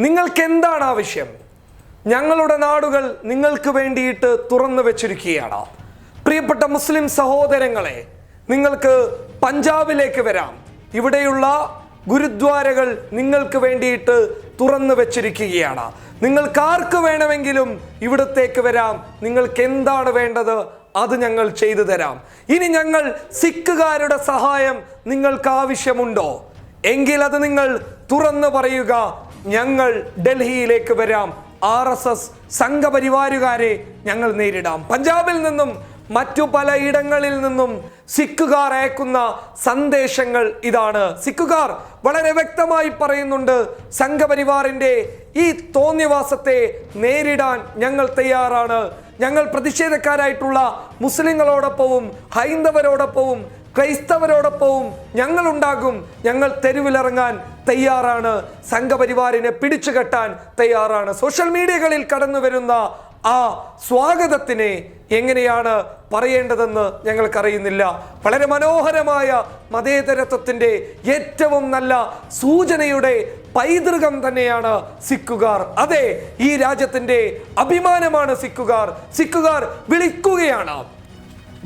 നിങ്ങൾക്ക് എന്താണ് ആവശ്യം? ഞങ്ങളുടെ നാടുകൾ നിങ്ങൾക്ക് വേണ്ടിയിട്ട് തുറന്നു വെച്ചിരിക്കുകയാണ്. പ്രിയപ്പെട്ട മുസ്ലിം സഹോദരങ്ങളെ, നിങ്ങൾക്ക് പഞ്ചാബിലേക്ക് വരാം. ഇവിടെയുള്ള ഗുരുദ്വാരകൾ നിങ്ങൾക്ക് വേണ്ടിയിട്ട് തുറന്നു വെച്ചിരിക്കുകയാണ്. നിങ്ങൾക്ക് ആർക്ക് വേണമെങ്കിലും ഇവിടത്തേക്ക് വരാം. നിങ്ങൾക്ക് എന്താണ് വേണ്ടത് അത് ഞങ്ങൾ ചെയ്തു തരാം. ഇനി ഞങ്ങൾ സിഖുകാരുടെ സഹായം നിങ്ങൾക്ക് ആവശ്യമുണ്ടോ എങ്കിൽ അത് നിങ്ങൾ തുറന്നു പറയുക. ഞങ്ങൾ ഡൽഹിയിലേക്ക് വരാം. RSS സംഘപരിവാരുകാരെ ഞങ്ങൾ നേരിടാം. പഞ്ചാബിൽ നിന്നും മറ്റു പലയിടങ്ങളിൽ നിന്നും സിഖുകാർ അയക്കുന്ന സന്ദേശങ്ങൾ ഇതാണ്. സിഖുകാർ വളരെ വ്യക്തമായി പറയുന്നുണ്ട്, സംഘപരിവാറിന്റെ ഈ തോന്നിയവാസത്തെ നേരിടാൻ ഞങ്ങൾ തയ്യാറാണ്. ഞങ്ങൾ പ്രതിഷേധക്കാരായിട്ടുള്ള മുസ്ലിങ്ങളോടൊപ്പവും ഹൈന്ദവരോടൊപ്പവും ക്രൈസ്തവരോടൊപ്പവും ഞങ്ങളുണ്ടാകും. ഞങ്ങൾ തെരുവിലിറങ്ങാൻ തയ്യാറാണ്. സംഘപരിവാറിനെ പിടിച്ചുകെട്ടാൻ തയ്യാറാണ്. സോഷ്യൽ മീഡിയകളിൽ കടന്നു വരുന്ന ആ സ്വാഗതത്തിനെ എങ്ങനെയാണ് പറയേണ്ടതെന്ന് ഞങ്ങൾക്കറിയുന്നില്ല. വളരെ മനോഹരമായ മതേതരത്വത്തിന്റെ ഏറ്റവും നല്ല സൂചനയുടെ പൈതൃകം തന്നെയാണ് സിഖുകാർ. അതെ, ഈ രാജ്യത്തിന്റെ അഭിമാനമാണ് സിഖുകാർ. സിഖുകാർ വിളിക്കുകയാണ്.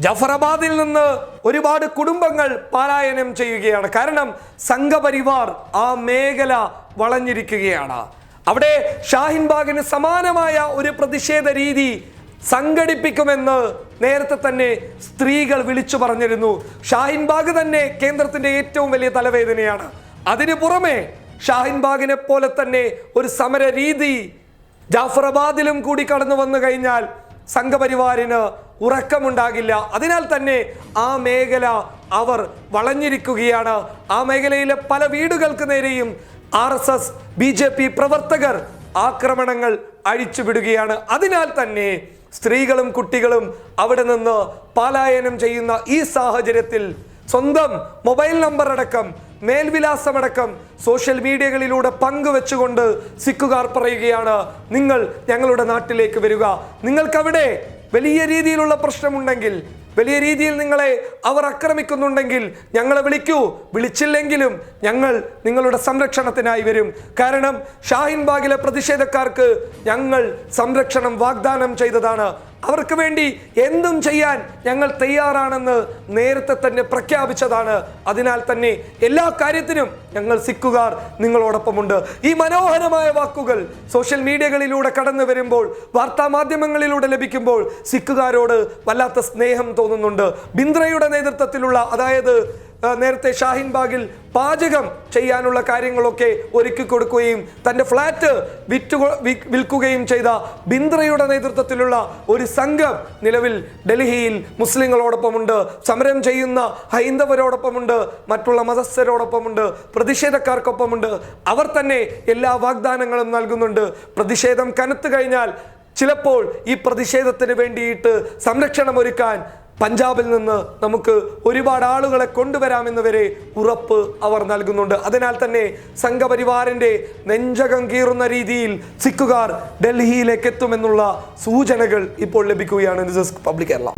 ജഫറാബാദിൽ നിന്ന് ഒരുപാട് കുടുംബങ്ങൾ പലായനം ചെയ്യുകയാണ്. കാരണം സംഘപരിവാർ ആ മേഖല വളഞ്ഞിരിക്കുകയാണ്. അവിടെ ഷാഹിൻബാഗിന് സമാനമായ ഒരു പ്രതിഷേധ രീതി സംഘടിപ്പിക്കുമെന്ന് നേരത്തെ തന്നെ സ്ത്രീകൾ വിളിച്ചു പറഞ്ഞിരുന്നു. ഷാഹിൻബാഗ് തന്നെ കേന്ദ്രത്തിന്റെ ഏറ്റവും വലിയ തലവേദനയാണ്. അതിനു പുറമെ ഷാഹിൻബാഗിനെ പോലെ തന്നെ ഒരു സമര രീതി ജാഫറാബാദിലും കൂടി കടന്നു വന്നു കഴിഞ്ഞാൽ സംഘപരിവാറിന് ഉറക്കമുണ്ടാകില്ല. അതിനാൽ തന്നെ ആ മേഖല അവർ വളഞ്ഞിരിക്കുകയാണ്. ആ മേഖലയിലെ പല വീടുകൾക്ക് നേരെയും RSS BJP പ്രവർത്തകർ ആക്രമണങ്ങൾ അഴിച്ചുവിടുകയാണ്. അതിനാൽ തന്നെ സ്ത്രീകളും കുട്ടികളും അവിടെ നിന്ന് പലായനം ചെയ്യുന്ന ഈ സാഹചര്യത്തിൽ സ്വന്തം മൊബൈൽ നമ്പർ അടക്കം മേൽവിലാസമടക്കം സോഷ്യൽ മീഡിയകളിലൂടെ പങ്കുവെച്ചുകൊണ്ട് സിഖുകാർ പറയുകയാണ്, നിങ്ങൾ ഞങ്ങളുടെ നാട്ടിലേക്ക് വരിക. നിങ്ങൾക്കവിടെ വലിയ രീതിയിലുള്ള പ്രശ്നമുണ്ടെങ്കിൽ, വലിയ രീതിയിൽ നിങ്ങളെ അവർ ആക്രമിക്കുന്നുണ്ടെങ്കിൽ ഞങ്ങളെ വിളിക്കൂ. വിളിച്ചില്ലെങ്കിലും ഞങ്ങൾ നിങ്ങളുടെ സംരക്ഷണത്തിനായി വരും. കാരണം ഷാഹിൻബാഗിലെ പ്രതിഷേധക്കാർക്ക് ഞങ്ങൾ സംരക്ഷണം വാഗ്ദാനം ചെയ്തതാണ്. അവർക്ക് വേണ്ടി എന്തും ചെയ്യാൻ ഞങ്ങൾ തയ്യാറാണെന്ന് നേരത്തെ തന്നെ പ്രഖ്യാപിച്ചതാണ്. അതിനാൽ തന്നെ എല്ലാ കാര്യത്തിനും ഞങ്ങൾ സിഖുകാർ നിങ്ങളോടൊപ്പമുണ്ട്. ഈ മനോഹരമായ വാക്കുകൾ സോഷ്യൽ മീഡിയകളിലൂടെ കടന്നു വരുമ്പോൾ, വാർത്താ മാധ്യമങ്ങളിലൂടെ ലഭിക്കുമ്പോൾ സിഖുകാരോട് വല്ലാത്ത സ്നേഹം തോന്നുന്നുണ്ട്. ബിന്ദ്രയുടെ നേതൃത്വത്തിലുള്ള, അതായത് നേരത്തെ ഷാഹിൻബാഗിൽ പാചകം ചെയ്യാനുള്ള കാര്യങ്ങളൊക്കെ ഒരുക്കി കൊടുക്കുകയും തൻ്റെ ഫ്ലാറ്റ് വിൽക്കുകയും ചെയ്ത ബിന്ദ്രയുടെ നേതൃത്വത്തിലുള്ള ഒരു സംഘം നിലവിൽ ഡൽഹിയിൽ മുസ്ലിങ്ങളോടൊപ്പമുണ്ട്, സമരം ചെയ്യുന്ന ഹൈന്ദവരോടൊപ്പമുണ്ട്, മറ്റുള്ള മതസ്ഥരോടൊപ്പമുണ്ട്, പ്രതിഷേധക്കാർക്കൊപ്പമുണ്ട്. അവർ തന്നെ എല്ലാ വാഗ്ദാനങ്ങളും നൽകുന്നുണ്ട്. പ്രതിഷേധം കനത്തു കഴിഞ്ഞാൽ ചിലപ്പോൾ ഈ പ്രതിഷേധത്തിന് വേണ്ടിയിട്ട് സംരക്ഷണം ഒരുക്കാൻ പഞ്ചാബിൽ നിന്ന് നമുക്ക് ഒരുപാട് ആളുകളെ കൊണ്ടുവരാമെന്ന് വരെ ഉറപ്പ് അവർ നൽകുന്നുണ്ട്. അതിനാൽ തന്നെ സംഘപരിവാറിന്റെ നെഞ്ചകം കീറുന്ന രീതിയിൽ സിഖുകാർ ഡൽഹിയിലേക്ക് എത്തുമെന്നുള്ള സൂചനകൾ ഇപ്പോൾ ലഭിക്കുകയാണ്. News desk public Kerala.